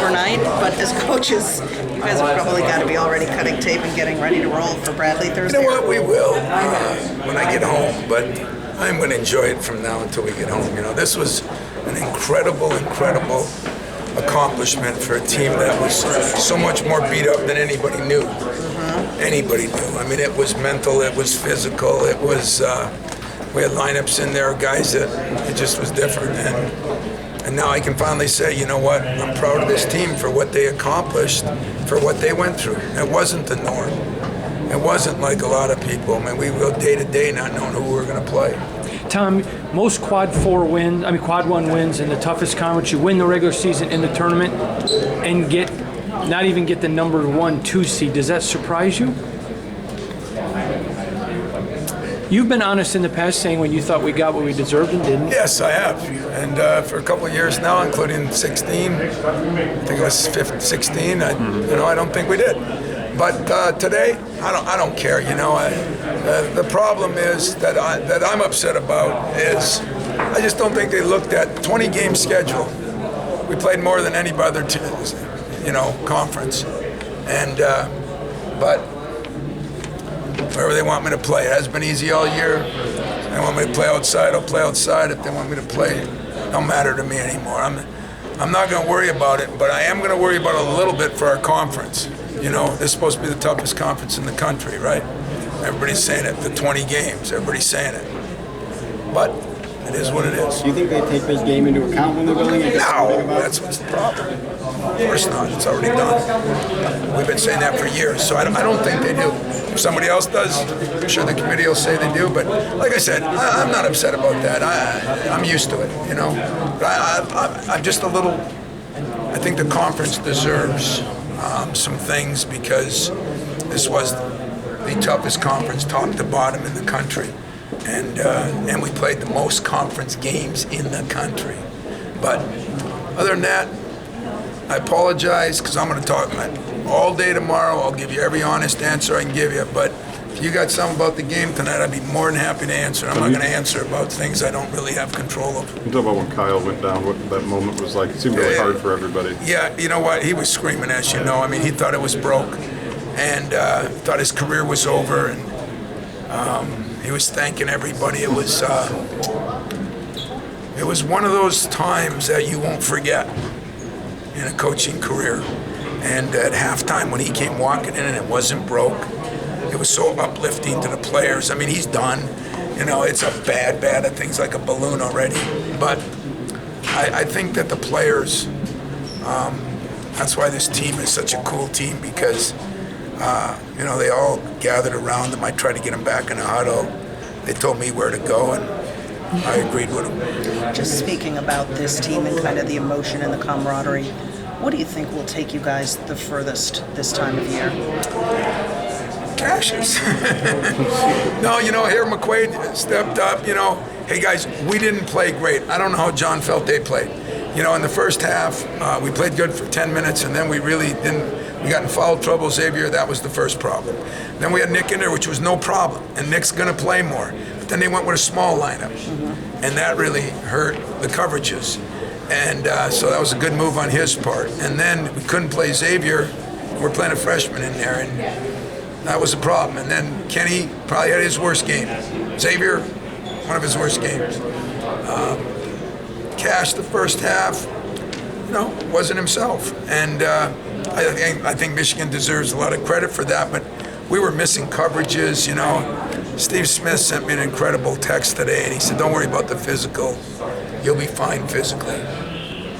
overnight, but as coaches, you guys have probably got to be already cutting tape and getting ready to roll for Bradley Thursday. You know what? We will when I get home, but I'm going to enjoy it from now until we get home. You know, this was an incredible accomplishment for a team that was so much more beat up than anybody knew. Anybody knew. I mean, it was mental, it was physical, it was. We had lineups in there, guys that it just was different, and now I can finally say, you know what? I'm proud of this team for what they accomplished, for what they went through. It wasn't the norm. It wasn't like a lot of people. I mean, we go day to day not knowing who we were going to play. Tom, most quad one wins in the toughest conference. You win the regular season in the tournament and not even get the number 1-2 seed. Does that surprise you? You've been honest in the past, saying when you thought we got what we deserved and didn't. Yes, I have, and for a couple of years now, including 16. I think it was 16. I don't think we did. But today, I don't care. You know, the problem is that I'm upset about is I just don't think they looked at 20-game schedule. We played more than any other conference, and but wherever they want me to play, it has been easy all year. If they want me to play outside, I'll play outside. If they want me to play, it don't matter to me anymore. I'm not going to worry about it, but I am going to worry about it a little bit for our conference. You know, this is supposed to be the toughest conference in the country, right? Everybody's saying it, the 20 games, everybody's saying it. But it is what it is. Do you think they take this game into account when they're building it? No, that's what's the problem. Of course not, it's already done. We've been saying that for years, so I don't think they do. If somebody else does, I'm sure the committee will say they do, but like I said, I'm not upset about that. I'm used to it, you know. But I'm just a little, I think the conference deserves some things because this was the toughest conference, top to bottom in the country, and we played the most conference games in the country. But other than that, I apologize because I'm going to talk all day tomorrow. I'll give you every honest answer I can give you. But if you got something about the game tonight, I'd be more than happy to answer. I'm not going to answer about things I don't really have control of. You talk about when Kyle went down, what that moment was like. It seemed really hard for everybody. Yeah, you know what? He was screaming, as you know. I mean, he thought it was broke and thought his career was over. And he was thanking everybody. It was one of those times that you won't forget in a coaching career. And at halftime when he came walking in and it wasn't broke, it was so uplifting to the players. I mean, he's done. You know, it's a bad thing's like a balloon already. But I think that the players, that's why this team is such a cool team because, they all gathered around him. I tried to get him back in the huddle. They told me where to go, and I agreed with them. Just speaking about this team and kind of the emotion and the camaraderie, what do you think will take you guys the furthest this time of year? Cashes. No, here McQuaid stepped up, hey guys, we didn't play great. I don't know how John felt they played. In the first half, we played good for 10 minutes and then we really didn't. We got in foul trouble, Xavier, that was the first problem. Then we had Nick in there, which was no problem, and Nick's going to play more. But then they went with a small lineup, and that really hurt the coverages. And so that was a good move on his part. And then we couldn't play Xavier. We're playing a freshman in there, and that was a problem. And then Kenny probably had his worst game. Xavier, one of his worst games. Cash, the first half, wasn't himself. And I think Michigan deserves a lot of credit for that, but we were missing coverages, Steve Smith sent me an incredible text today, and he said, don't worry about the physical. You'll be fine physically.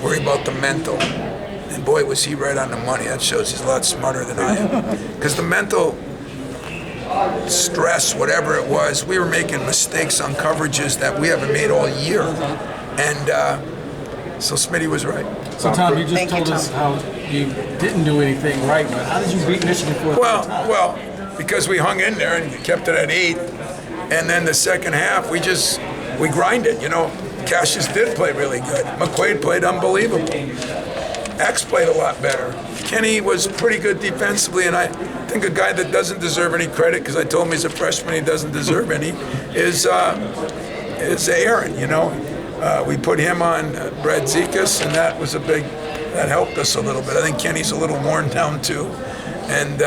Worry about the mental. And boy, was he right on the money. That shows he's a lot smarter than I am. Because the mental stress, whatever it was, we were making mistakes on coverages that we haven't made all year. And so Smitty was right. So Tom, you just told us how you didn't do anything right, but how did you beat Michigan for it? Well, because we hung in there and kept it at 8. And then the second half, we grinded, Cassius did play really good. McQuaid played unbelievable. X played a lot better. Kenny was pretty good defensively, and I think a guy that doesn't deserve any credit, because I told him he's a freshman, he doesn't deserve any, is Aaron, We put him on Brad Zekas, and that was a that helped us a little bit. I think Kenny's a little worn down too, and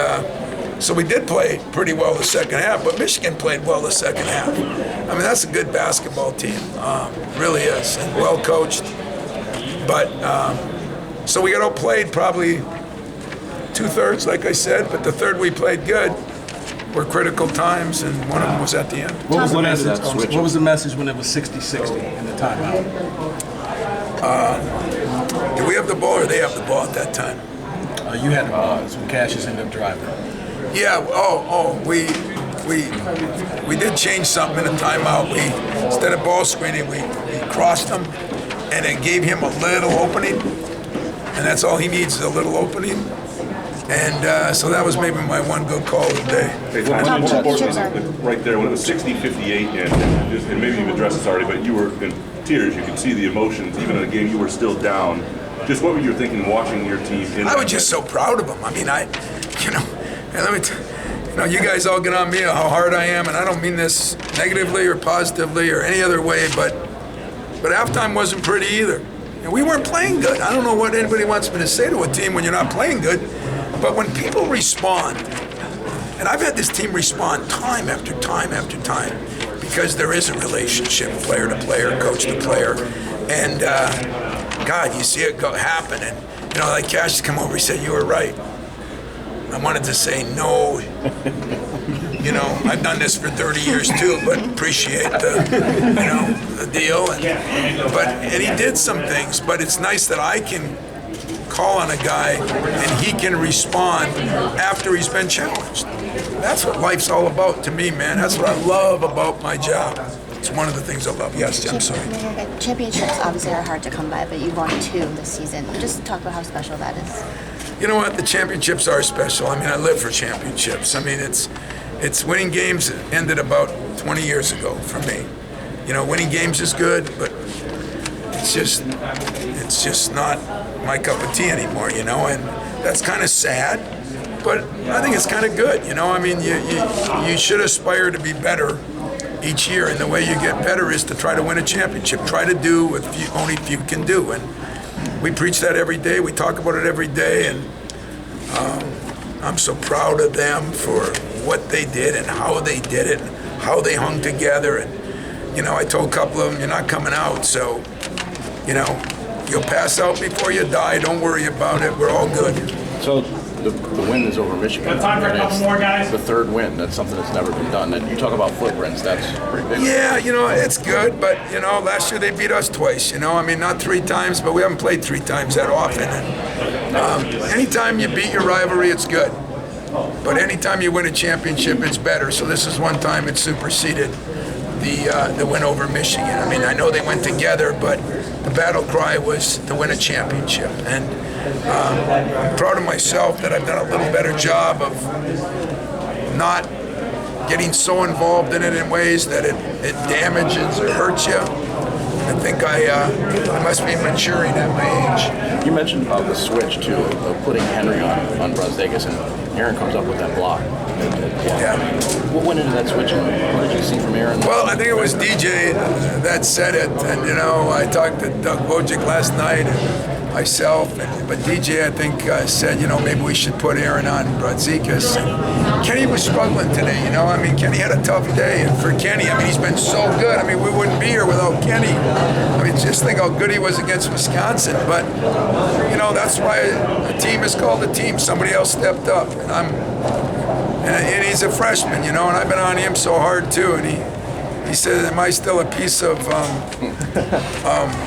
so we did play pretty well the second half. But Michigan played well the second half. I mean, that's a good basketball team, really is, and well coached. But so we got outplayed probably 2/3, like I said. But the third we played good. Were critical times, and one of them was at the end. What was the message? What was the message when it was 60-60 in the timeout? Did we have the ball, or they have the ball at that time? You had the ball, so Cassius ended up driving. Yeah. We did change something in the timeout. We instead of ball screening, we crossed him, and it gave him a little opening, and that's all he needs is a little opening. And so that was maybe my one good call of the day. Hey, Tom, right there, when it was 60-58, and maybe you've addressed this already, but you were in tears. You could see the emotions. Even in a game you were still down. Just what were you thinking watching your team? I was just so proud of them. I mean, and let me you guys all get on me how hard I am, and I don't mean this negatively or positively or any other way, but halftime wasn't pretty either. And we weren't playing good. I don't know what anybody wants me to say to a team when you're not playing good. But when people respond, and I've had this team respond time after time after time, because there is a relationship, player to player, coach to player, and God, you see it happen. And like Cash come over, he said, "You were right." I wanted to say no. I've done this for 30 years too, but appreciate the deal. And he did some things, but it's nice that I can call on a guy and he can respond after he's been challenged. That's what life's all about to me, man. That's what I love about my job. It's one of the things I love. Yes, I'm sorry. Championships obviously are hard to come by, but you've won 2 this season. Just talk about how special that is. You know what? The championships are special. I mean, I live for championships. I mean, it's winning games ended about 20 years ago for me. Winning games is good, but it's just not my cup of tea anymore, and that's kind of sad, but I think it's kind of good, I mean, you should aspire to be better each year, and the way you get better is to try to win a championship, try to do what only few can do, and we preach that every day, we talk about it every day, and I'm so proud of them for what they did and how they did it, how they hung together, and I told a couple of them, you're not coming out, so you'll pass out before you die. Don't worry about it. We're all good. So the win is over Michigan. Time for a couple more, guys. The third win. That's something that's never been done. And you talk about footprints. That's pretty big. Yeah, it's good. But, last year they beat us twice. I mean, not 3 times, but we haven't played 3 times that often. And anytime you beat your rivalry, it's good. But anytime you win a championship, it's better. So this is one time it superseded the win over Michigan. I mean, I know they went together, but the battle cry was to win a championship. And I'm proud of myself that I've done a little better job of not getting so involved in it in ways that it damages or hurts you. I think I must be maturing at my age. You mentioned about the switch, too, of putting Henry on Brazdeikis, and Aaron comes up with that block. Yeah. What went into that switch, and what did you see from Aaron? Well, I think it was DJ that said it, and I talked to Doug Wojcik last night, and myself, but DJ I think said maybe we should put Aaron on Brazdeikis. Kenny was struggling today, I mean Kenny had a tough day, and for Kenny, I mean he's been so good. I mean we wouldn't be here without Kenny. I mean just think how good he was against Wisconsin, but that's why a team is called a team. Somebody else stepped up, and he's a freshman, and I've been on him so hard too. And he said, "Am I still a piece of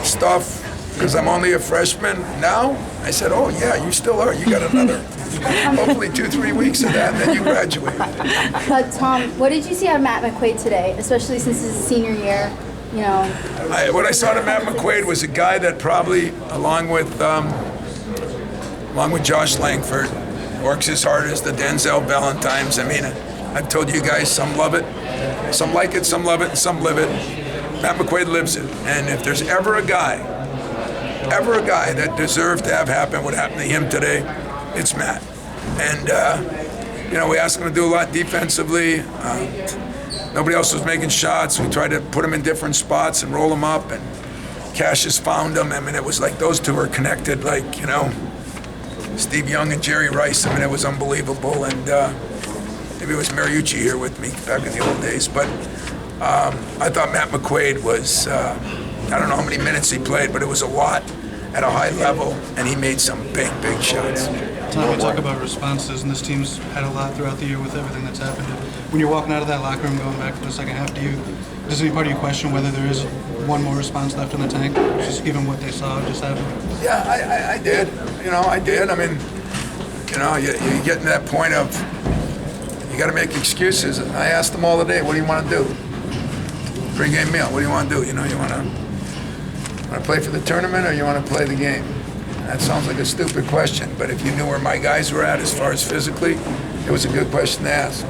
stuff because I'm only a freshman now?" I said, "Oh yeah, you still are. You got another, hopefully 2-3 weeks of that, and then you graduate." But Tom, what did you see out of Matt McQuaid today, especially since it's his senior year? What I saw to Matt McQuaid was a guy that probably, along with Josh Langford, works as hard as the Denzel Valentines. I mean, I've told you guys, some love it, some like it, some love it, and some live it. Matt McQuaid lives it. And if there's ever a guy that deserved to have happen what happened to him today, it's Matt. And, we asked him to do a lot defensively. Nobody else was making shots. We tried to put him in different spots and roll him up. And Cassius found him. I mean, it was like those two were connected, like, you know, Steve Young and Jerry Rice. I mean, it was unbelievable. And maybe it was Mariucci here with me back in the old days. But I thought Matt McQuaid was, I don't know how many minutes he played, but it was a lot at a high level, and he made some big, big shots. Tom, we talk about responses, and this team's had a lot throughout the year with everything that's happened. When you're walking out of that locker room going back to the second half, does any part of you question whether there is one more response left in the tank, just given what they saw just happen? Yeah, I did. You know, I did. I mean, you know, you get to that point of you got to make excuses. I asked them all the day, what do you want to do? Pre-game meal, what do you want to do? You know, you want to play for the tournament or you want to play the game? That sounds like a stupid question, but if you knew where my guys were at as far as physically, it was a good question to ask.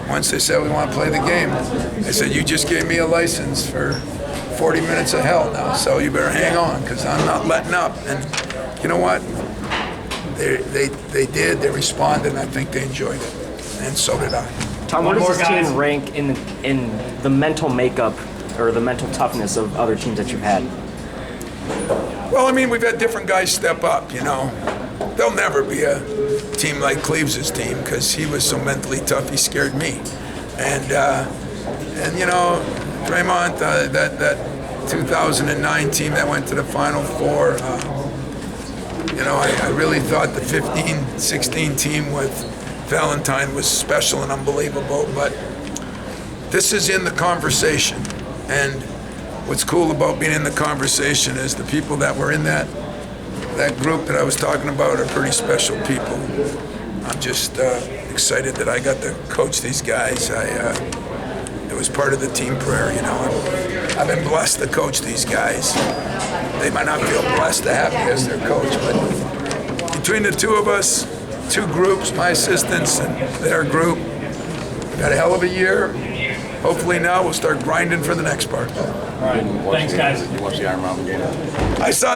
Once they said we want to play the game, I said, you just gave me a license for 40 minutes of hell now, so you better hang on, because I'm not letting up. And you know what? They did, they responded, and I think they enjoyed it, and so did I. Tom, where does this team rank in the mental makeup or the mental toughness of other teams that you've had? Well, I mean, we've had different guys step up, you know. There'll never be a team like Cleves' team because he was so mentally tough, he scared me. And you know, Draymond, that 2009 team that went to the Final Four, you know, I really thought the 15-16 team with Valentine was special and unbelievable, but this is in the conversation. And what's cool about being in the conversation is the people that were in that group that I was talking about are pretty special people. I'm just excited that I got to coach these guys. It was part of the team prayer, you know. I've been blessed to coach these guys. They might not feel blessed to have me as their coach, but between the two of us, two groups, my assistants and their group, we got a hell of a year. Hopefully now we'll start grinding for the next part. All right. Thanks, guys. You watch the Iron Mountain game? I saw